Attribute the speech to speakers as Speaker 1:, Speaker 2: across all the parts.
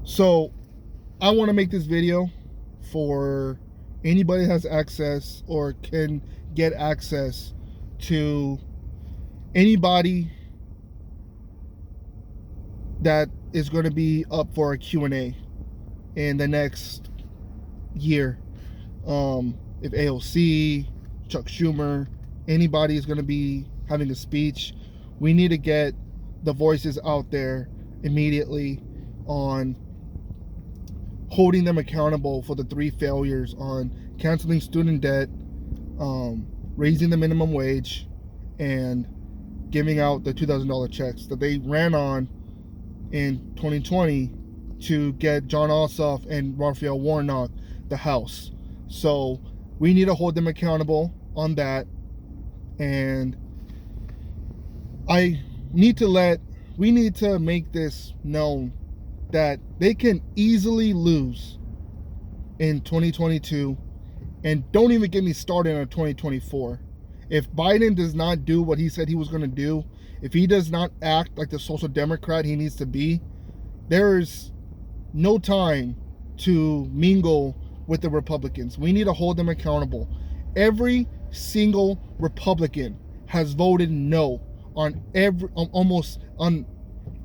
Speaker 1: So I want to make this video for anybody that has access or can get access to anybody that is going to be up for a Q&A in the next year. If AOC, Chuck Schumer, anybody is going to be having a speech, we need to get the voices out there immediately on holding them accountable for the 3 failures on canceling student debt, raising the minimum wage, and giving out the $2,000 checks that they ran on in 2020 to get Jon Ossoff and Raphael Warnock the House. So we need to hold them accountable on that, and we need to make this known that they can easily lose in 2022, and don't even get me started on 2024. If Biden does not do what he said he was going to do, if he does not act like the social democrat he needs to be, there is no time to mingle with the Republicans. We need to hold them accountable. Every single Republican has voted no on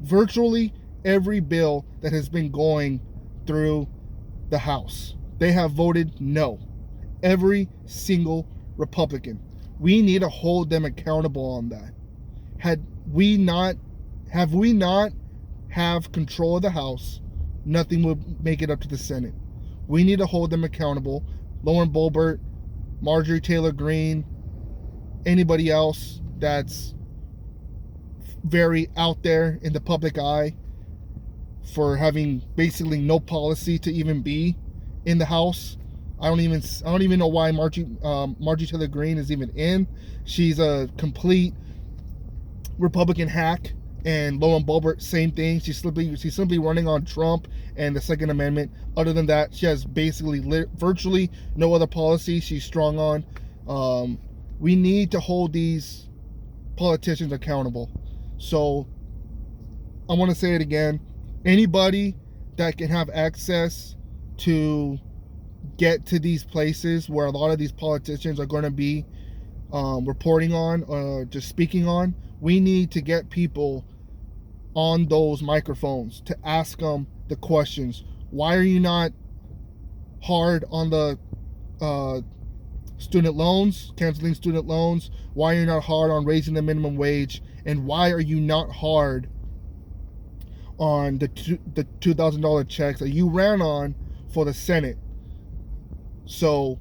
Speaker 1: virtually every bill that has been going through the House. They have voted no. Every single Republican. We need to hold them accountable on that. Have we not have control of the House, nothing would make it up to the Senate. We need to hold them accountable. Lauren Boebert, Marjorie Taylor Greene, anybody else that's very out there in the public eye for having basically no policy to even be in the House. I don't even know why Marjorie Taylor Greene is even in. She's a complete Republican hack. And Lauren Boebert, same thing. She's simply running on Trump and the Second Amendment. Other than that, she has basically virtually no other policy she's strong on. We need to hold these politicians accountable. So I want to say it again. Anybody that can have access to get to these places where a lot of these politicians are going to be reporting on or just speaking on, we need to get people on those microphones to ask them the questions. Why are you not hard on the student loans, canceling student loans? Why are you not hard on raising the minimum wage? And why are you not hard on the $2,000 checks that you ran on for the Senate? So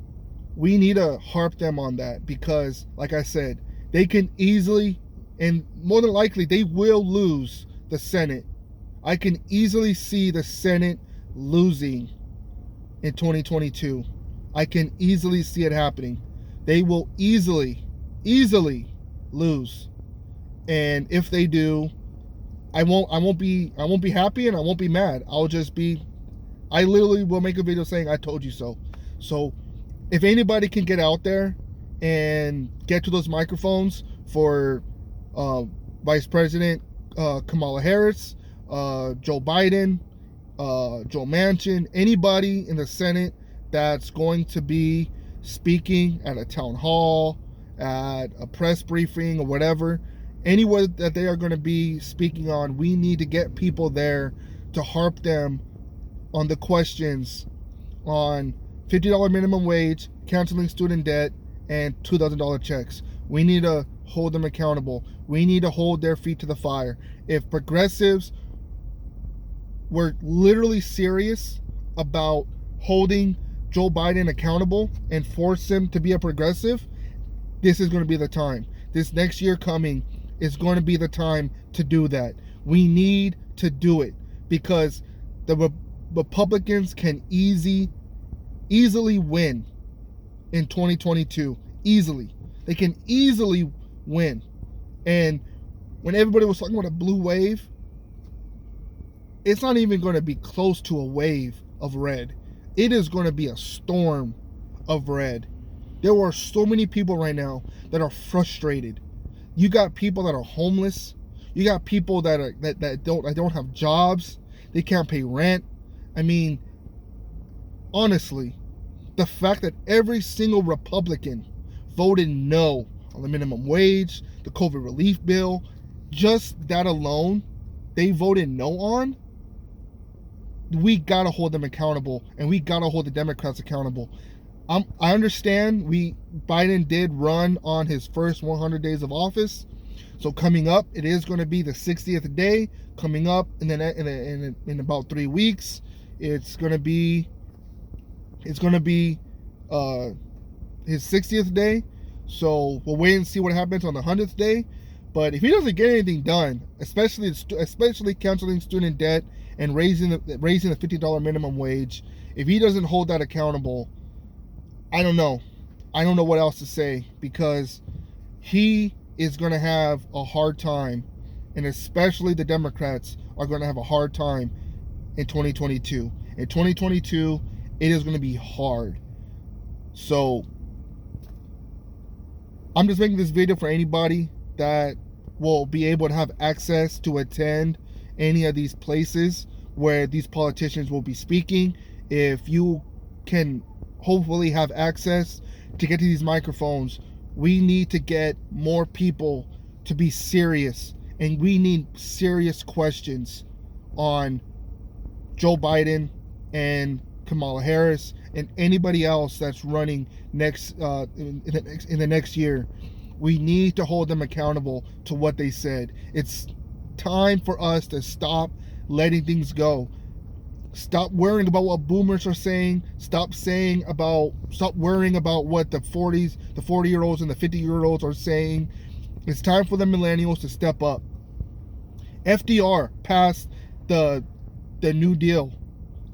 Speaker 1: we need to harp them on that, because like I said, they can easily, and more than likely they will lose the Senate. I can easily see the Senate losing in 2022. I can easily see it happening. They will easily lose. And if they do, I won't be happy and I won't be mad. I literally will make a video saying I told you so. So if anybody can get out there and get to those microphones for Vice President Kamala Harris, Joe Biden, Joe Manchin, anybody in the Senate that's going to be speaking at a town hall, at a press briefing or whatever, anywhere that they are going to be speaking on, we need to get people there to harp them on the questions on $50 minimum wage, canceling student debt, and $2,000 checks. We need to hold them accountable. We need to hold their feet to the fire. If progressives were literally serious about holding Joe Biden accountable and force him to be a progressive, this is going to be the time. This next year coming is going to be the time to do that. We need to do it, because the Republicans can easily win in 2022. Easily. They can easily win. And when everybody was talking about a blue wave, it's not even going to be close to a wave of red. It is going to be a storm of red. There are so many people right now that are frustrated. You got people that are homeless. You got people that don't have jobs. They can't pay rent. I mean, honestly, the fact that every single Republican voted no on the minimum wage, the COVID relief bill, just that alone, they voted no on. We gotta hold them accountable, and we gotta hold the Democrats accountable. I understand Biden did run on his first 100 days of office, so coming up, it is going to be the 60th day. Coming up in about 3 weeks, it's going to be his 60th day. So we'll wait and see what happens on the 100th day. But if he doesn't get anything done, especially canceling student debt and raising the $50 minimum wage, if he doesn't hold that accountable, I don't know. I don't know what else to say, because he is going to have a hard time, and especially the Democrats are going to have a hard time in 2022. In 2022, it is going to be hard. So I'm just making this video for anybody that will be able to have access to attend any of these places where these politicians will be speaking. If you can hopefully have access to get to these microphones, we need to get more people to be serious, and we need serious questions on Joe Biden and Kamala Harris and anybody else that's running next in the next year. We need to hold them accountable to what they said. It's time for us to stop letting things go. Stop worrying about what boomers are saying. Stop worrying about what the 40-year-olds and the 50-year-olds are saying. It's time for the millennials to step up. FDR passed the New Deal,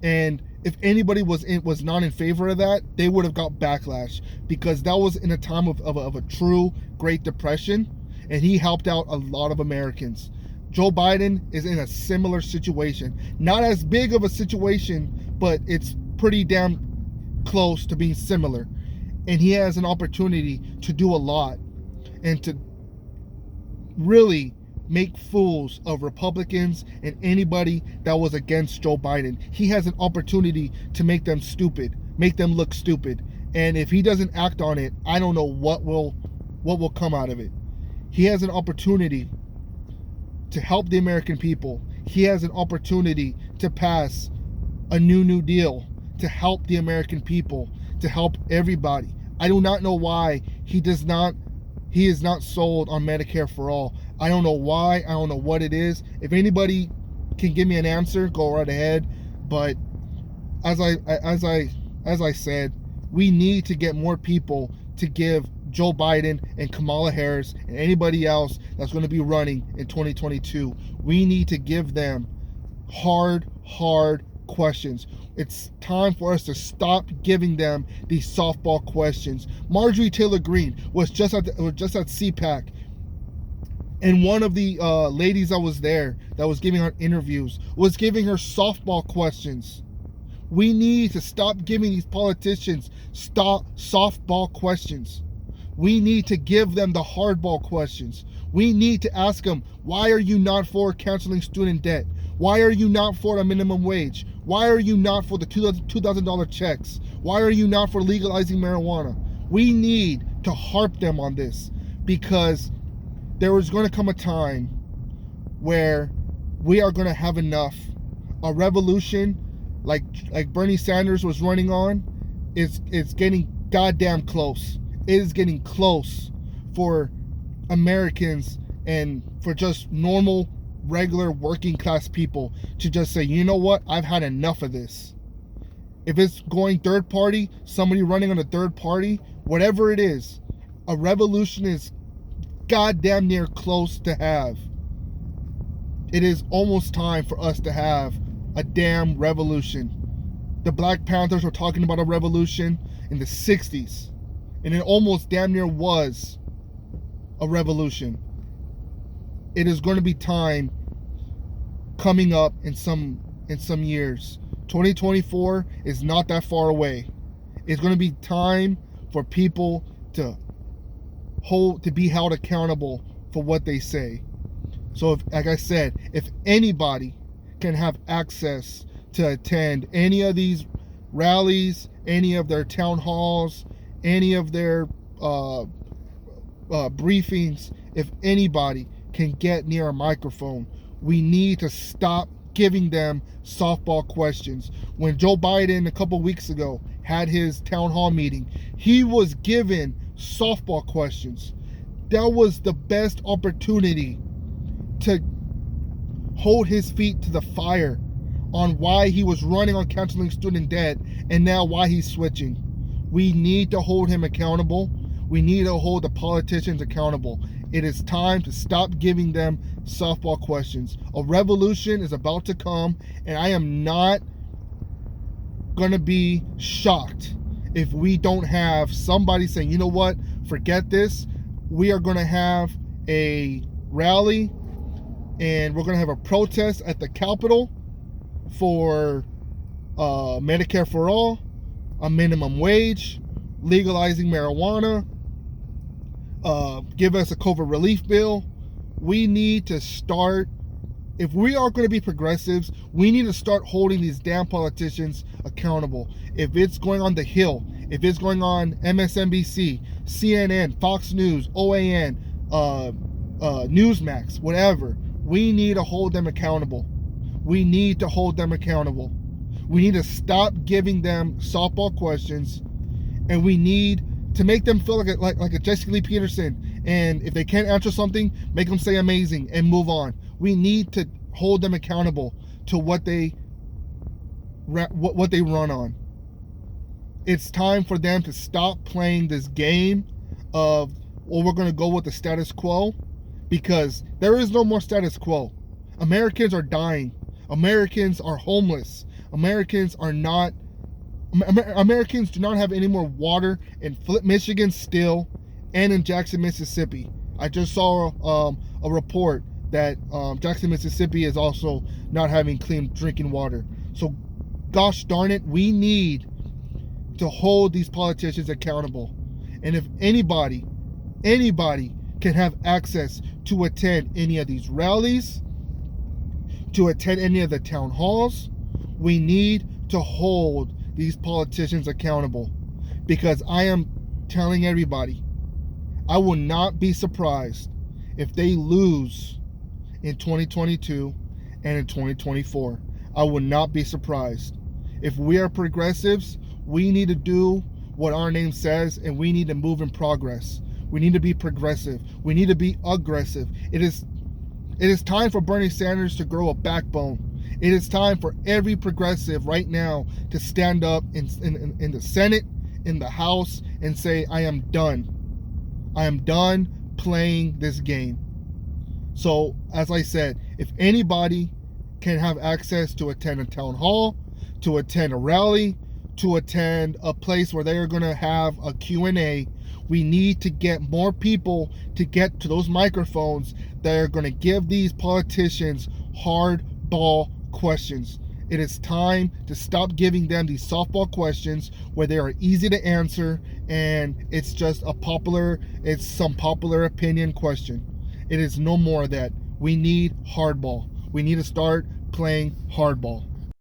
Speaker 1: and if anybody was not in favor of that, they would have got backlash, because that was in a time of a true Great Depression, and he helped out a lot of Americans. Joe Biden is in a similar situation. Not as big of a situation, but it's pretty damn close to being similar. And he has an opportunity to do a lot and to really make fools of Republicans and anybody that was against Joe Biden. He has an opportunity to make them stupid, make them look stupid. And if he doesn't act on it, I don't know what will come out of it. He has an opportunity to help the American people. He has an opportunity to pass a New Deal to help the American people, to help everybody. I do not know why he is not sold on Medicare for all. I don't know why. I don't know what it is. If anybody can give me an answer, go right ahead. But as I said, we need to get more people to give Joe Biden and Kamala Harris and anybody else that's going to be running in 2022. We need to give them hard questions. It's time for us to stop giving them these softball questions. Marjorie Taylor Greene was just at CPAC, and one of the ladies that was there that was giving her interviews was giving her softball questions. We need to stop giving these politicians softball questions. We need to give them the hardball questions. We need to ask them, why are you not for canceling student debt? Why are you not for a minimum wage? Why are you not for the $2,000 checks? Why are you not for legalizing marijuana? We need to harp them on this, because there is going to come a time where we are going to have enough. A revolution like Bernie Sanders was running on is getting goddamn close. It is getting close for Americans and for just normal, regular, working class people to just say, you know what, I've had enough of this. If it's going third party, somebody running on a third party, whatever it is, a revolution is goddamn near close to have. It is almost time for us to have a damn revolution. The Black Panthers were talking about a revolution in the 60s. And it almost damn near was a revolution. It is going to be time coming up in some years. 2024 is not that far away. It's going to be time for people to be held accountable for what they say. So, like I said, if anybody can have access to attend any of these rallies, any of their town halls, any of their briefings. If anybody can get near a microphone, we need to stop giving them softball questions. When Joe Biden a couple weeks ago had his town hall meeting, he was given softball questions. That was the best opportunity to hold his feet to the fire on why he was running on canceling student debt and now why he's switching. We need to hold him accountable. We need to hold the politicians accountable. It is time to stop giving them softball questions. A revolution is about to come, and I am not going to be shocked if we don't have somebody saying, you know what, forget this. We are going to have a rally and we're going to have a protest at the Capitol for Medicare for all, a minimum wage, legalizing marijuana, give us a COVID relief bill. We need to start, if we are going to be progressives, we need to start holding these damn politicians accountable. If it's going on The Hill, if it's going on MSNBC, CNN, Fox News, OAN, Newsmax, whatever, we need to hold them accountable. We need to hold them accountable. We need to stop giving them softball questions, and we need to make them feel like a Jesse Lee Peterson. And if they can't answer something, make them say amazing and move on. We need to hold them accountable to what they run on. It's time for them to stop playing this game of, well, we're going to go with the status quo, because there is no more status quo. Americans are dying. Americans are homeless. Americans do not have any more water in Flint, Michigan still, and in Jackson, Mississippi. I just saw a report that Jackson, Mississippi is also not having clean drinking water. So, gosh darn it, we need to hold these politicians accountable. And if anybody can have access to attend any of these rallies, to attend any of the town halls, we need to hold these politicians accountable. Because I am telling everybody, I will not be surprised if they lose in 2022 and in 2024. I will not be surprised. If we are progressives, we need to do what our name says, and we need to move in progress. We need to be progressive. We need to be aggressive. It is time for Bernie Sanders to grow a backbone. It is time for every progressive right now to stand up in the Senate, in the House, and say, I am done. I am done playing this game. So, as I said, if anybody can have access to attend a town hall, to attend a rally, to attend a place where they are going to have a Q&A, we need to get more people to get to those microphones that are going to give these politicians hardball questions. It is time to stop giving them these softball questions where they are easy to answer and it's just some popular opinion question. It is no more of that. We need hardball. We need to start playing hardball.